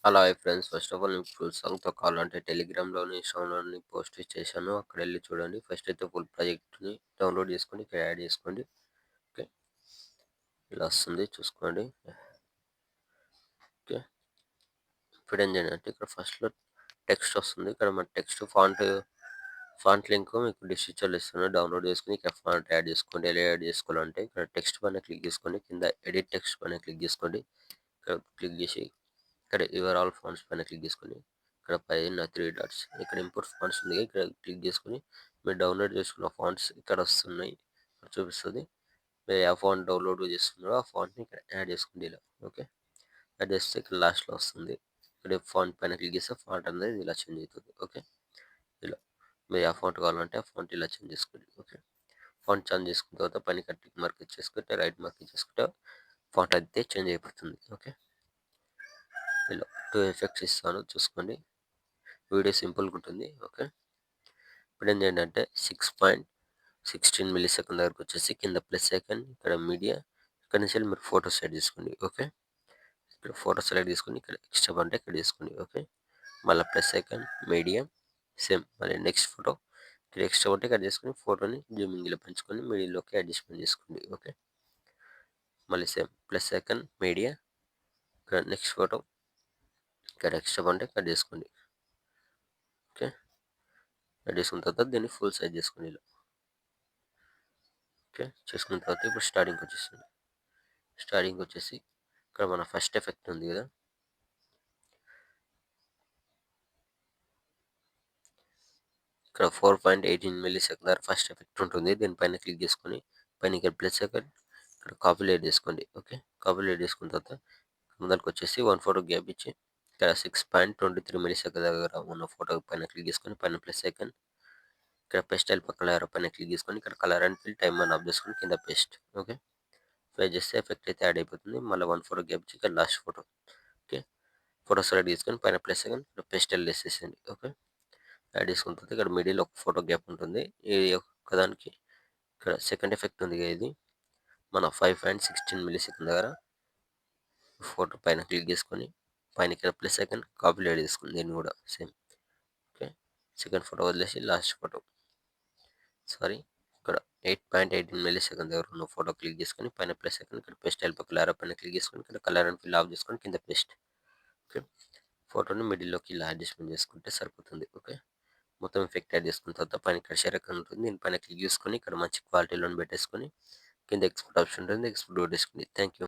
Hello hi friends. First of all మీకు full సాంగ్‌తో కావాలంటే టెలిగ్రామ్‌లోని, ఇన్‌స్టాలోని post చేశాను. అక్కడెళ్లి చూడండి. ఫస్ట్ అయితే ఫుల్ ప్రాజెక్ట్‌ని డౌన్‌లోడ్ చేసుకొని ఇక్కడ యాడ్ చేసుకోండి. ఓకే. ఇలా వస్తుంది చూసుకోండి. ఓకే. ఇప్పుడేం చేయండి అంటే ఇక్కడ ఫస్ట్‌లో టెక్స్ట్ వస్తుంది. ఇక్కడ మన టెక్స్ట్ ఫాంట్ లింక్ మీకు డిస్క్రిప్షన్‌లో ఇస్తున్నాను. డౌన్‌లోడ్ చేసుకొని ఇక్కడ ఫాంట్ యాడ్ చేసుకోండి. ఎలా యాడ్ చేసుకోవాలంటే ఇక్కడ టెక్స్ట్ పైన క్లిక్ చేసుకోండి. కింద ఎడిట్ టెక్స్ట్ పైన క్లిక్ చేసుకోండి. ఇక్కడ క్లిక్ చేసి ఇక్కడ యువర్ ఆల్ ఫాంట్స్ పైన క్లిక్ చేసుకొని ఇక్కడ పైన 3 డాట్స్ ఇక్కడ ఇంపోర్ట్ ఫాంట్స్ ఉంది. ఇక్కడ క్లిక్ చేసుకొని మీరు డౌన్లోడ్ చేసుకున్న ఫాంట్స్ ఇక్కడ వస్తున్నాయి. ఇక్కడ చూపిస్తుంది. మీరు ఏ ఫాంట్ డౌన్లోడ్ చేస్తున్నారో ఆ ఫాంట్ని ఇక్కడ యాడ్ చేసుకోండి ఇలా. ఓకే. యాడ్ చేస్తే ఇక్కడ లాస్ట్‌లో వస్తుంది. ఇక్కడ ఫాంట్ పైన క్లిక్ చేస్తే ఫాంట్ అనేది ఇలా చేంజ్ అవుతుంది. ఓకే. ఇలా మీరు ఆ ఫాంట్ కావాలంటే ఆ ఫాంట్ ఇలా చేంజ్ చేసుకోండి. ఓకే. ఫాంట్ చేంజ్ చేసుకున్న తర్వాత పైన ఇక్కడ టిక్ మార్క్ ఇచ్చేసుకుంటే రైట్ మార్క్ ఇచ్చేసుకుంటే ఫాంట్ అయితే చేంజ్ అయిపోతుంది. ఓకే. ఇలా 2 ఎఫెక్ట్స్ ఇస్తాను చూసుకోండి. వీడియో సింపుల్‌గా ఉంటుంది. ఓకే. ఇప్పుడేం చేయండి అంటే 6.16 మిల్లీ సెకండ్ దగ్గరకొచ్చేసి కింద ప్లస్ ఐకాన్ ఇక్కడ మీడియా ఇక్కడ నుంచి మీరు ఫోటో సెలెక్ట్ చేసుకోండి. ఓకే. ఇక్కడ ఫోటో సెలెక్ట్ చేసుకొని ఇక్కడ ఎక్స్ట్రా అంటే ఇక్కడ తీసుకోండి. ఓకే. మళ్ళీ ప్లస్ ఐకాన్ మీడియా సేమ్ మళ్ళీ నెక్స్ట్ ఫోటో ఇక్కడ ఎక్స్ట్రా ఉంటే ఇక్కడ చేసుకొని ఫోటోని జూమింగ్ ఇలా పెంచుకొని మిడిల్‌లోకి అడ్జస్ట్‌మెంట్ చేసుకోండి. ఓకే. మళ్ళీ సేమ్ ప్లస్ ఐకాన్ మీడియా ఇక్కడ నెక్స్ట్ ఫోటో ఇక్కడ ఎక్స్ట్రా ఉంటే ఇక్కడ చేసుకోండి. ఓకే. యాడ్ చేసుకున్న తర్వాత దీన్ని ఫుల్ సైజ్ చేసుకోండి ఇలా. ఓకే. చేసుకున్న తర్వాత ఇప్పుడు స్టార్టింగ్‌కొచ్చేసింది. స్టార్టింగ్‌కొచ్చేసి ఇక్కడ మన ఫస్ట్ ఎఫెక్ట్ ఉంది గదా! ఇక్కడ 4.18 మిల్లీ సెకండ్ దగ్గర ఫస్ట్ ఎఫెక్ట్ ఉంటుంది. దీనిపైన క్లిక్ చేసుకొని పైన ఇక్కడ ప్లస్ ఐకాన్ ఇక్కడ కాపీలేట్ చేసుకోండి. ఓకే. కాపీలేట్ చేసుకున్న తర్వాత ముందలకొచ్చేసి 1 ఫోటో గ్యాప్ ఇచ్చి ఇక్కడ 6.23 మిల్లీ సెకండ్ దగ్గర ఉన్న ఫోటో పైన క్లిక్ చేసుకొని పైన ప్లస్ ఐకాన్ ఇక్కడ పేస్ట్ స్టైల్ పక్కన యారో పైన క్లిక్ చేసుకొని ఇక్కడ కలర్ అండ్ ఫిల్ టైమ్ అని ఆఫ్ చేసుకొని కింద పేస్ట్. ఓకే. ప్లే చేస్తే ఎఫెక్ట్ అయితే యాడ్ అయిపోతుంది. మళ్ళీ 1 ఫోటో గ్యాప్ ఇచ్చి ఇక్కడ last photo. Okay. Photo select చేసుకొని పైన ప్లస్ ఐకాన్ ఇక్కడ పేస్టల్ వేసేసేయండి. ఓకే. యాడ్ చేసుకున్న తర్వాత ఇక్కడ మిడిల్‌లో ఒక ఫోటో గ్యాప్ ఉంటుంది. ఈ ఒక్కదానికి ఇక్కడ సెకండ్ ఎఫెక్ట్ ఉంది ఇది మన 5.16 మిల్లీ సెకండ్ దగ్గర ఫోటో పైన క్లిక్ చేసుకొని పైన ఇక్కడ ప్లస్ ఐకాన్ కాపీలేట్ చేసుకుంది దీన్ని కూడా సేమ్. ఓకే. సెకండ్ ఫోటో వదిలేసి లాస్ట్ ఫోటో సారీ ఇక్కడ 8.18 మిల్లీ సెకండ్ దగ్గర ఉన్న ఫోటో క్లిక్ చేసుకొని పైన ప్లస్ ఐకాన్ ఇక్కడ పేస్ట్ స్టైల్ పక్కన యారో పైన క్లిక్ చేసుకొని ఇక్కడ కలర్ అండ్ ఫిల్ ఆఫ్ చేసుకొని కింద పేస్ట్. ఓకే. ఫోటోని మిడిల్‌లోకి ఇలా అడ్జస్ట్‌మెంట్ చేసుకుంటే సరిపోతుంది. ఓకే. మొత్తం ఎఫెక్ట్ యాడ్ చేసుకున్న తర్వాత పైన ఇక్కడ షేర్ ఐకాన్ ఉంటుంది. దీనిపైన క్లిక్ చేసుకొని ఇక్కడ మంచి క్వాలిటీలోని పెట్టేసుకొని కింద ఎక్స్‌పోర్ట్ ఆప్షన్ ఉంటుంది. ఎక్స్‌పోర్ట్ కొట్టేసుకోండి. Thank you.